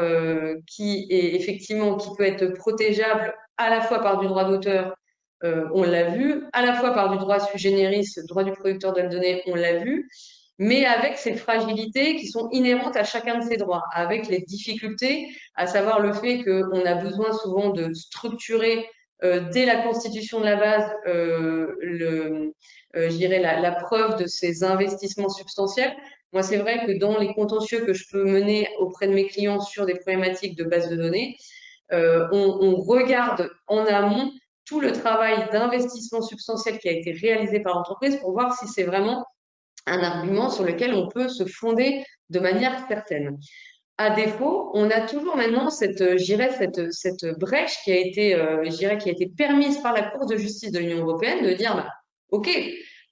qui peut être protégeable à la fois par du droit d'auteur on l'a vu, à la fois par du droit sui generis, droit du producteur de la donnée, on l'a vu, mais avec ces fragilités qui sont inhérentes à chacun de ces droits, avec les difficultés, à savoir le fait qu'on a besoin souvent de structurer dès la constitution de la base je dirais la preuve de ces investissements substantiels. Moi, c'est vrai que dans les contentieux que je peux mener auprès de mes clients sur des problématiques de base de données, on regarde en amont tout le travail d'investissement substantiel qui a été réalisé par l'entreprise pour voir si c'est vraiment un argument sur lequel on peut se fonder de manière certaine. À défaut, on a toujours maintenant cette brèche qui a été, qui a été permise par la Cour de justice de l'Union européenne de dire, bah, OK,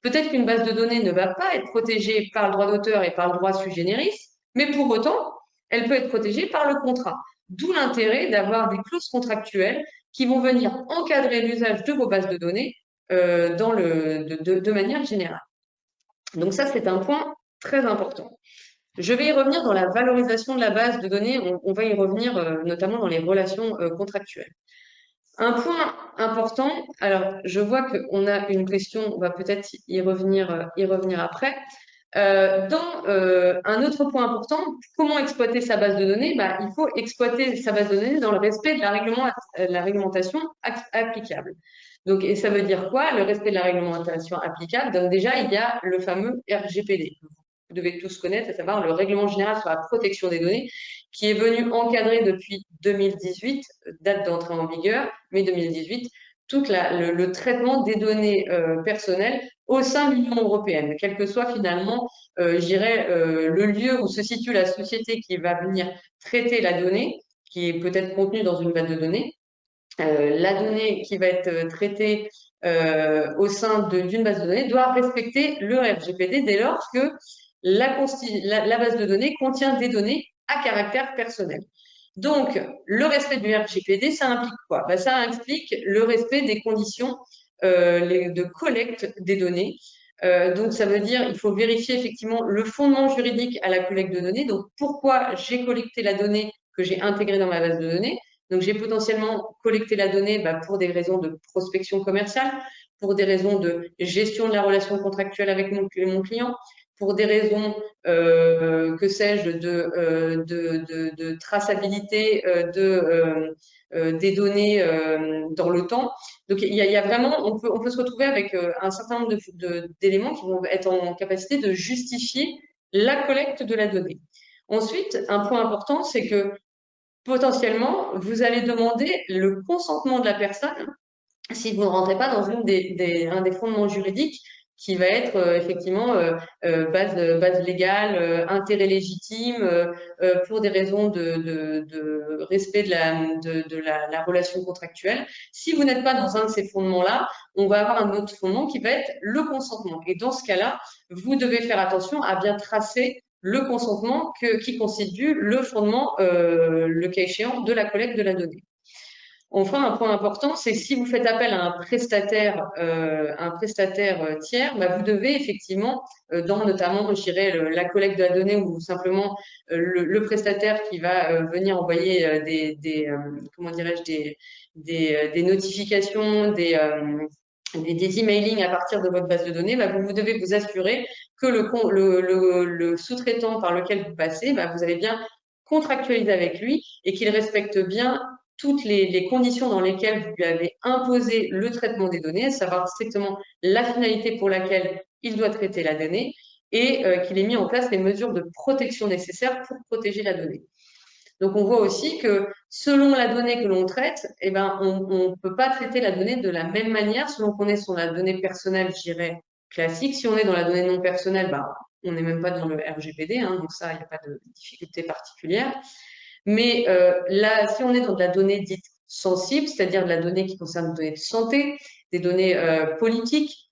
peut-être qu'une base de données ne va pas être protégée par le droit d'auteur et par le droit sui generis, mais pour autant, elle peut être protégée par le contrat. D'où l'intérêt d'avoir des clauses contractuelles qui vont venir encadrer l'usage de vos bases de données de manière générale. Donc ça, c'est un point très important. Je vais y revenir dans la valorisation de la base de données. On va y revenir notamment dans les relations contractuelles. Un point important, alors je vois qu'on a une question, on va peut-être y revenir après. Un autre point important, comment exploiter sa base de données? Bah, il faut exploiter sa base de données dans le respect de la réglementation applicable. Donc, et ça veut dire quoi? Le respect de la réglementation applicable. Donc déjà, il y a le fameux RGPD. Vous devez tous connaître, à savoir le Règlement général sur la protection des données, qui est venu encadrer depuis 2018, date d'entrée en vigueur, mai 2018, tout le traitement des données personnelles au sein de l'Union européenne, quel que soit finalement, le lieu où se situe la société qui va venir traiter la donnée, qui est peut-être contenue dans une base de données. La donnée qui va être traitée au sein d'une base de données doit respecter le RGPD dès lors que la base de données contient des données à caractère personnel. Donc, le respect du RGPD, ça implique quoi? Ben, ça implique le respect des conditions de collecte des données. Donc, ça veut dire il faut vérifier effectivement le fondement juridique à la collecte de données. Donc, pourquoi j'ai collecté la donnée que j'ai intégrée dans ma base de données? Donc, j'ai potentiellement collecté la donnée pour des raisons de prospection commerciale, pour des raisons de gestion de la relation contractuelle avec mon client, pour des raisons, que sais-je, de traçabilité des données dans le temps. Donc, il y a vraiment, on peut se retrouver avec un certain nombre d'éléments qui vont être en capacité de justifier la collecte de la donnée. Ensuite, un point important, c'est que potentiellement, vous allez demander le consentement de la personne si vous ne rentrez pas dans un des fondements juridiques qui va être effectivement base légale, intérêt légitime, pour des raisons de respect de la relation contractuelle. Si vous n'êtes pas dans un de ces fondements-là, on va avoir un autre fondement qui va être le consentement. Et dans ce cas-là, vous devez faire attention à bien tracer le consentement qui constitue le fondement, le cas échéant, de la collecte de la donnée. Enfin, un point important, c'est si vous faites appel à un prestataire tiers, vous devez effectivement, dans notamment, je dirais, la collecte de la donnée ou simplement le prestataire qui va venir envoyer comment dirais-je, des notifications, des emailings à partir de votre base de données, vous devez vous assurer que le sous-traitant par lequel vous passez, vous avez bien contractualisé avec lui et qu'il respecte bien toutes les conditions dans lesquelles vous lui avez imposé le traitement des données, à savoir strictement la finalité pour laquelle il doit traiter la donnée et qu'il ait mis en place les mesures de protection nécessaires pour protéger la donnée. Donc, on voit aussi que selon la donnée que l'on traite, on ne peut pas traiter la donnée de la même manière selon qu'on est sur la donnée personnelle, je dirais, classique. Si on est dans la donnée non personnelle, on n'est même pas dans le RGPD, donc ça, il n'y a pas de difficulté particulière. Mais là, si on est dans de la donnée dite sensible, c'est-à-dire de la donnée qui concerne des données de santé, des données politiques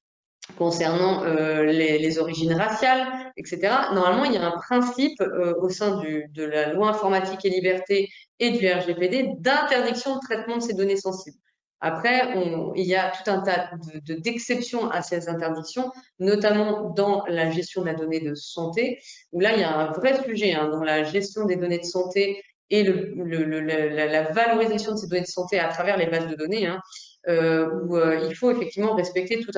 concernant les origines raciales, etc. Normalement, il y a un principe au sein de la loi informatique et liberté et du RGPD d'interdiction de traitement de ces données sensibles. Après, il y a tout un tas d'exceptions à ces interdictions, notamment dans la gestion de la donnée de santé, où là, il y a un vrai sujet dans la gestion des données de santé et la valorisation de ces données de santé à travers les bases de données. où il faut effectivement respecter toute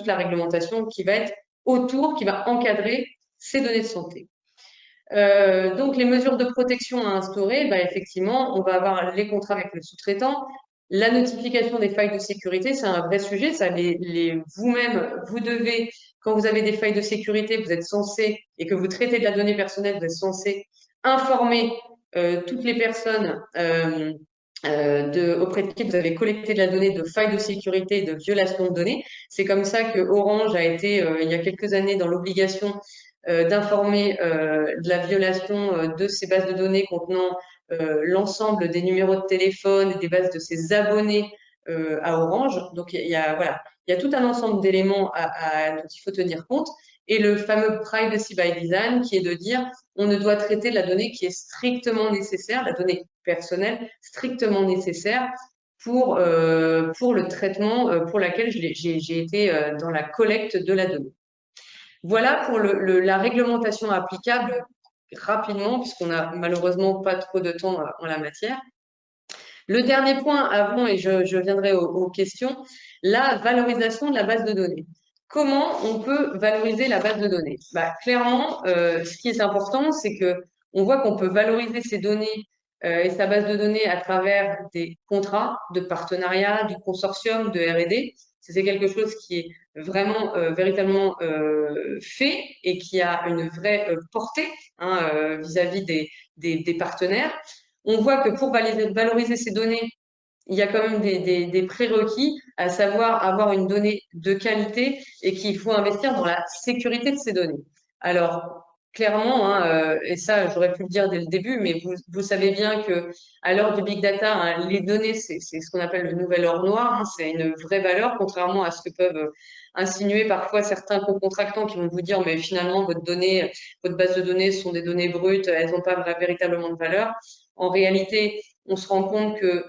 la réglementation qui va être autour, qui va encadrer ces données de santé. Donc, les mesures de protection à instaurer, bah, effectivement, on va avoir les contrats avec le sous-traitant. La notification des failles de sécurité, c'est un vrai sujet. Ça, vous-même, vous devez, quand vous avez des failles de sécurité, vous êtes censé, et que vous traitez de la donnée personnelle, vous êtes censé informer toutes les personnes auprès de qui vous avez collecté de la donnée de failles de sécurité et de violation de données. C'est comme ça que Orange a été, il y a quelques années, dans l'obligation d'informer de la violation de ces bases de données contenant l'ensemble des numéros de téléphone et des bases de ses abonnés à Orange. Donc, voilà, il y a tout un ensemble d'éléments dont il faut tenir compte. Et le fameux privacy by design, qui est de dire on ne doit traiter de la donnée qui est strictement nécessaire, la donnée personnelle strictement nécessaire pour le traitement pour laquelle j'ai été dans la collecte de la donnée. Voilà pour la réglementation applicable rapidement, puisqu'on n'a malheureusement pas trop de temps en la matière. Le dernier point avant, et je viendrai aux questions, la valorisation de la base de données. Comment on peut valoriser la base de données? Bah, clairement, ce qui est important, c'est que on voit qu'on peut valoriser ces données et sa base de données à travers des contrats de partenariat, du consortium, de R&D. C'est quelque chose qui est vraiment, véritablement fait et qui a une vraie portée vis-à-vis des partenaires. On voit que pour valoriser ces données, il y a quand même des prérequis, à savoir avoir une donnée de qualité et qu'il faut investir dans la sécurité de ces données. Alors, clairement, et ça, j'aurais pu le dire dès le début, mais vous savez bien que à l'heure du big data, les données, c'est ce qu'on appelle le nouvel or noir, c'est une vraie valeur, contrairement à ce que peuvent insinuer parfois certains co-contractants qui vont vous dire, mais finalement, votre base de données sont des données brutes, elles n'ont pas véritablement de valeur. En réalité, on se rend compte que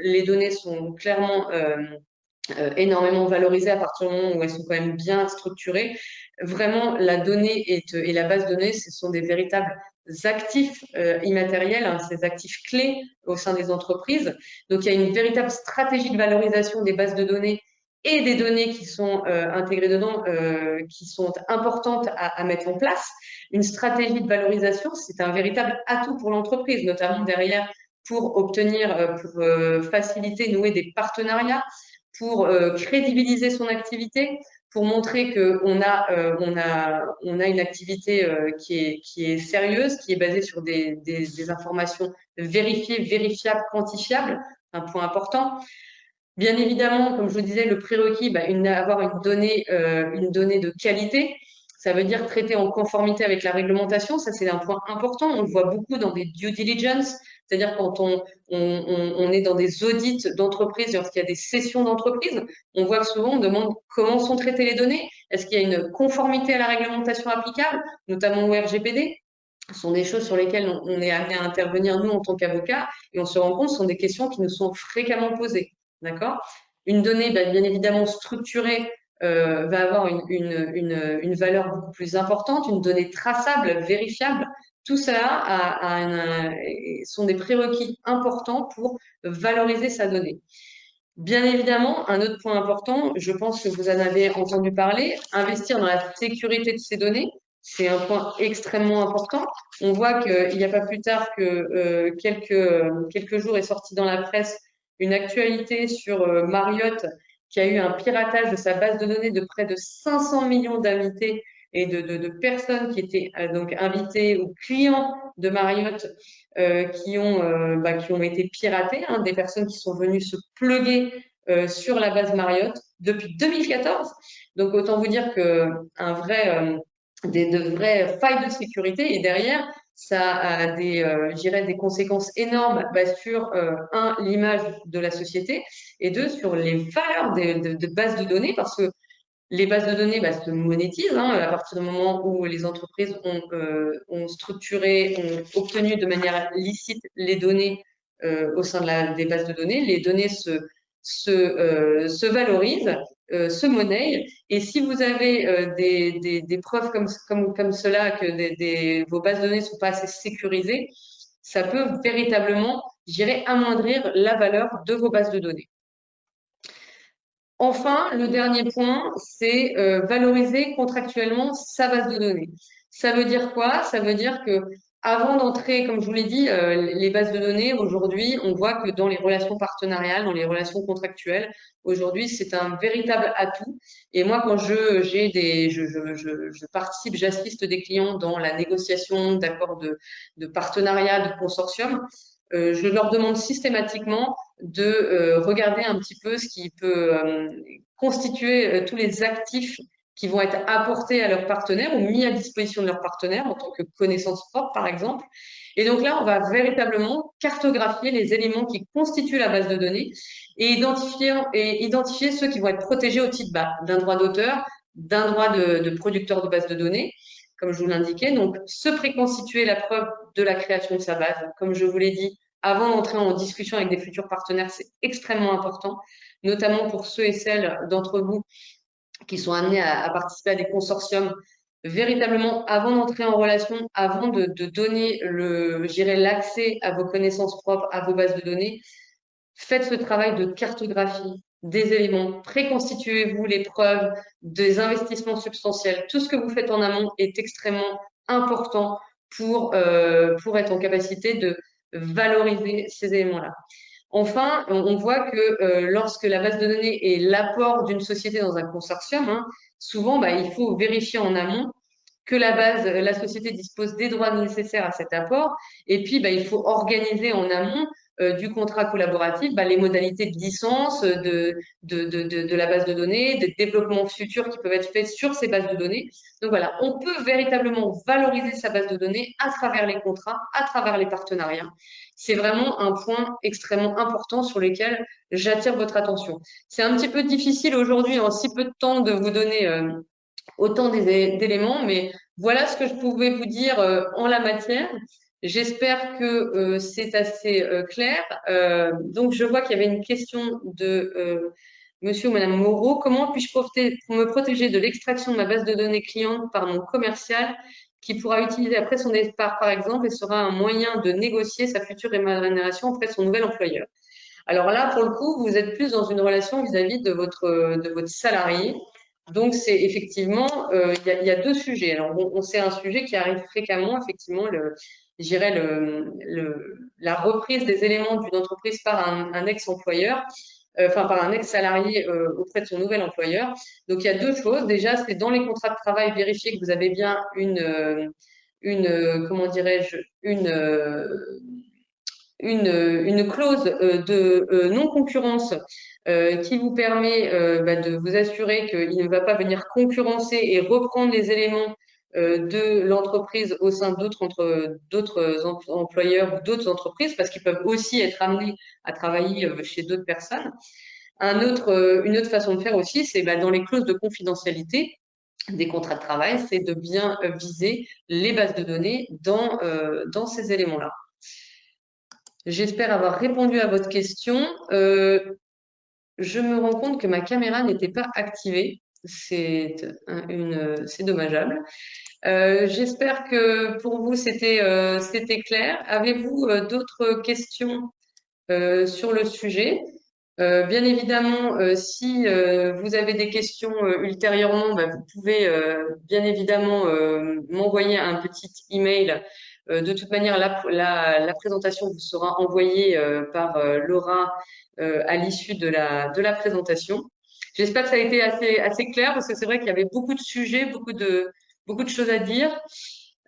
les données sont clairement énormément valorisées à partir du moment où elles sont quand même bien structurées. Vraiment, la donnée et la base de données, ce sont des véritables actifs immatériels, ces actifs clés au sein des entreprises. Donc, il y a une véritable stratégie de valorisation des bases de données et des données qui sont intégrées dedans, qui sont importantes à mettre en place. Une stratégie de valorisation, c'est un véritable atout pour l'entreprise, notamment derrière pour obtenir, pour faciliter, nouer des partenariats, pour crédibiliser son activité, pour montrer qu'on a une activité qui est sérieuse, qui est basée sur des informations vérifiées, vérifiables, quantifiables, un point important. Bien évidemment, comme je vous disais, le prérequis, avoir une donnée de qualité. Ça veut dire traiter en conformité avec la réglementation. Ça, c'est un point important. On le voit beaucoup dans des due diligence, c'est-à-dire quand on est dans des audits d'entreprise, lorsqu'il y a des sessions d'entreprise, on voit que souvent on demande comment sont traitées les données. Est-ce qu'il y a une conformité à la réglementation applicable, notamment au RGPD? Ce sont des choses sur lesquelles on est amené à intervenir, nous, en tant qu'avocats, et on se rend compte que ce sont des questions qui nous sont fréquemment posées. D'accord? Une donnée, bien évidemment, structurée va avoir une valeur beaucoup plus importante, une donnée traçable, vérifiable. Tout ça sont des prérequis importants pour valoriser sa donnée. Bien évidemment, un autre point important, je pense que vous en avez entendu parler, investir dans la sécurité de ces données, c'est un point extrêmement important. On voit qu'il n'y a pas plus tard que quelques jours est sorti dans la presse une actualité sur Marriott qui a eu un piratage de sa base de données de près de 500 millions d'invités et de personnes qui étaient donc invitées ou clients de Marriott qui ont été piratées, des personnes qui sont venues se pluguer sur la base Marriott depuis 2014. Donc autant vous dire que de vraies failles de sécurité et derrière ça a des conséquences énormes sur l'image de la société et deux sur les valeurs de bases de données parce que les bases de données se monétisent à partir du moment où les entreprises ont structuré, ont obtenu de manière licite les données au sein des bases de données. Les données se valorisent, se monnaient. Et si vous avez des preuves comme cela que vos bases de données ne sont pas assez sécurisées, ça peut véritablement, je dirais, amoindrir la valeur de vos bases de données. Enfin, le dernier point, c'est valoriser contractuellement sa base de données. Ça veut dire quoi? Ça veut dire que avant d'entrer, comme je vous l'ai dit, les bases de données, aujourd'hui, on voit que dans les relations partenariales, dans les relations contractuelles, aujourd'hui, c'est un véritable atout. Et moi, quand je participe, j'assiste des clients dans la négociation d'accords de partenariat, de consortium, je leur demande systématiquement de regarder un petit peu ce qui peut constituer tous les actifs qui vont être apportés à leurs partenaires ou mis à disposition de leurs partenaires en tant que connaissances propres, par exemple. Et donc là, on va véritablement cartographier les éléments qui constituent la base de données et identifier ceux qui vont être protégés au titre d'un droit d'auteur, d'un droit de producteur de base de données, comme je vous l'indiquais. Donc, se préconstituer la preuve de la création de sa base, comme je vous l'ai dit, avant d'entrer en discussion avec des futurs partenaires, c'est extrêmement important, notamment pour ceux et celles d'entre vous qui sont amenés à participer à des consortiums. Véritablement, avant d'entrer en relation, avant de donner l'accès à vos connaissances propres, à vos bases de données, faites ce travail de cartographie des éléments, préconstituez-vous les preuves des investissements substantiels. Tout ce que vous faites en amont est extrêmement important pour être en capacité de valoriser ces éléments-là. Enfin, on voit que lorsque la base de données est l'apport d'une société dans un consortium, hein, souvent, il faut vérifier en amont que la société dispose des droits nécessaires à cet apport. Et puis, il faut organiser en amont du contrat collaboratif les modalités de licence de la base de données, des développements futurs qui peuvent être faits sur ces bases de données. Donc voilà, on peut véritablement valoriser sa base de données à travers les contrats, à travers les partenariats. C'est vraiment un point extrêmement important sur lequel j'attire votre attention. C'est un petit peu difficile aujourd'hui, en si peu de temps, de vous donner autant d'éléments, mais voilà ce que je pouvais vous dire en la matière. J'espère que c'est assez clair. Donc, je vois qu'il y avait une question de monsieur ou madame Moreau. Comment puis-je me protéger de l'extraction de ma base de données cliente par mon commercial qui pourra utiliser après son départ, par exemple, et sera un moyen de négocier sa future rémunération auprès de son nouvel employeur? Alors là, pour le coup, vous êtes plus dans une relation vis-à-vis de votre salarié. Donc, c'est effectivement, il y a deux sujets. Alors, c'est un sujet qui arrive fréquemment, effectivement, je dirais la reprise des éléments d'une entreprise par un ex-employeur, enfin par un ex-salarié auprès de son nouvel employeur. Donc, il y a deux choses. Déjà, c'est dans les contrats de travail, vérifier que vous avez bien comment dirais-je, une clause de non-concurrence qui vous permet de vous assurer qu'il ne va pas venir concurrencer et reprendre les éléments de l'entreprise au sein d'autres employeurs ou d'autres entreprises, parce qu'ils peuvent aussi être amenés à travailler chez d'autres personnes. Une autre façon de faire aussi, c'est dans les clauses de confidentialité des contrats de travail, c'est de bien viser les bases de données dans ces éléments-là. J'espère avoir répondu à votre question. Je me rends compte que ma caméra n'était pas activée. C'est dommageable. J'espère que pour vous, c'était clair. Avez-vous d'autres questions sur le sujet? Bien évidemment, si vous avez des questions ultérieurement, vous pouvez bien évidemment m'envoyer un petit email. De toute manière, la présentation vous sera envoyée par Laura à l'issue de la présentation. J'espère que ça a été assez clair parce que c'est vrai qu'il y avait beaucoup de sujets, beaucoup de choses à dire.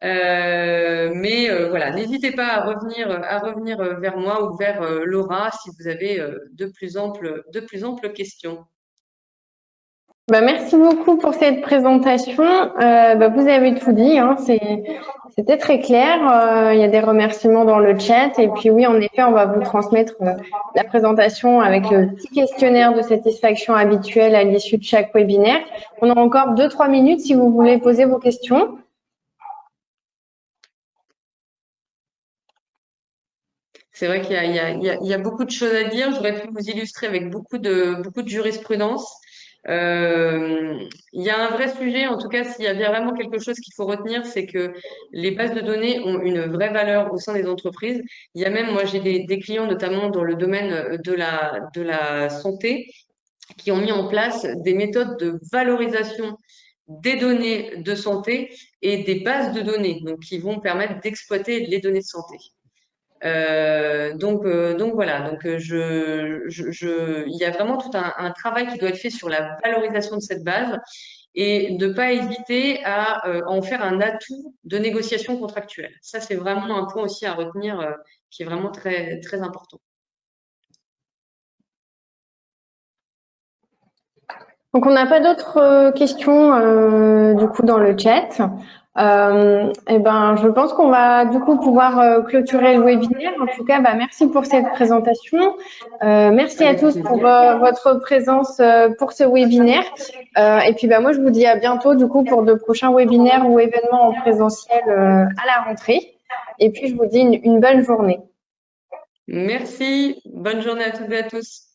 Mais voilà, n'hésitez pas à revenir vers moi ou vers Laura si vous avez de plus amples questions. Merci beaucoup pour cette présentation. Vous avez tout dit, hein, c'était très clair. Il y a des remerciements dans le chat. Et puis oui, en effet, on va vous transmettre la présentation avec le petit questionnaire de satisfaction habituel à l'issue de chaque webinaire. On a encore 2-3 minutes si vous voulez poser vos questions. C'est vrai qu'il y a beaucoup de choses à dire. J'aurais pu vous illustrer avec beaucoup de jurisprudence. Il y a un vrai sujet, en tout cas, s'il y a bien vraiment quelque chose qu'il faut retenir, c'est que les bases de données ont une vraie valeur au sein des entreprises. Il y a même, moi, j'ai des clients, notamment dans le domaine de la santé, qui ont mis en place des méthodes de valorisation des données de santé et des bases de données, donc qui vont permettre d'exploiter les données de santé. Donc voilà, il y a vraiment tout un travail qui doit être fait sur la valorisation de cette base et de pas hésiter à en faire un atout de négociation contractuelle. Ça, c'est vraiment un point aussi à retenir qui est vraiment très, très important. Donc, on n'a pas d'autres questions du coup dans le chat. Et ben, je pense qu'on va du coup pouvoir clôturer le webinaire. En tout cas, bah, merci pour cette présentation. Merci à Avec tous plaisir. pour votre présence pour ce webinaire. Et puis, bah, moi, je vous dis à bientôt du coup pour de prochains webinaires ou événements en présentiel à la rentrée. Et puis, je vous dis une bonne journée. Merci, bonne journée à toutes et à tous.